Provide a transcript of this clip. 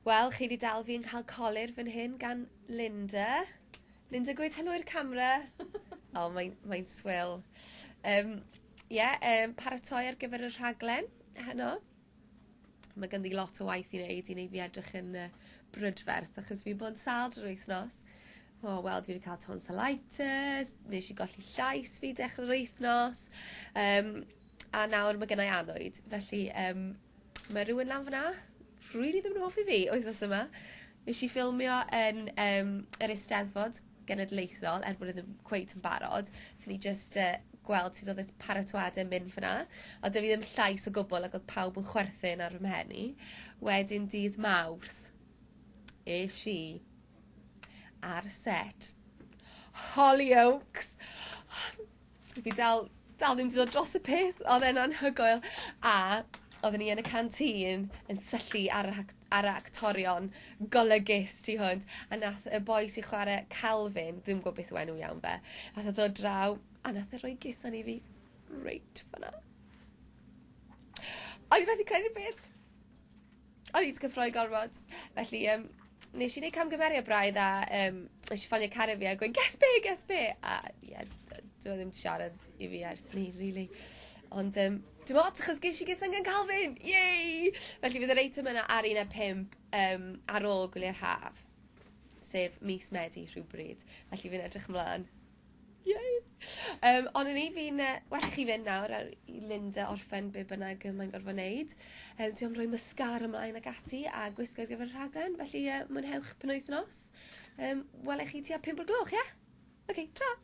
Wel, chi wedi dal fi yn cael colir fan hyn gan Linda. Linda, gweud helo i'r camera. O, mae'n swill. Paratoi ar gyfer y rhaglen heno. Mae ganddi lot o waith i wneud fi edrych yn brydferth, achos fi'n bod yn sal drwy'r wythnos. O, wel, dwi wedi cael tonsillitis, nes i golli llais fi dechrau'r wythnos, a nawr mae gennau anwyd. Felly, mae rhywun lan fyna rili ddim yn hoffi fi wythnos yma. Nes i ffilmio yn yr Eisteddfod Genedlaethol, bod e ddim cweit yn barod. Fy ni jyst gweld sut oedd y paratoadau yn mynd fyna. Ond dy fi ddim llais o gwbl ac oedd pawb yn chwerthin ar fy mhenni. Wedyn dydd Mawrth, i ar set Hollyoaks. Fi dal ddim wedi dod dros y peth, oedd e'n anhygoel. A oedden ni yn y canteen yn syllu ar y actorion golygus tu hwnt. A nath y boi sy'n chwarae Calvin, ddim gwybod beth yw enw iawn fe, nath o ddod draw a nath e roi gisan i fi reit fyna. O'n i methu credu beth. O'n i wedi gyffroi gorfod. Felly, nes i wneud camgymeriad braidd a nes i ffonio caru fi a gweud, ges be? A dwi ddim wedi siarad i fi ers ni, really. Ond, dim ot, achos ges i gysan gan Calvin! Yay! Felly fydd yr eitem yna ar 1 ar ôl gwylio'r haf. Sef mis Medi rhywbryd. Felly fi'n edrych ymlaen. Yay! Ond yn fi'n well chi fynd nawr i Linda orffen be bynnag mae'n gorfod wneud. Dwi am roi mascara ymlaen ag ati a gwisgo ar gyfer y rhaglen. Felly mwynhewch penwythnos. Welech chi tua 5 o'r gloch, ie? OK, tra!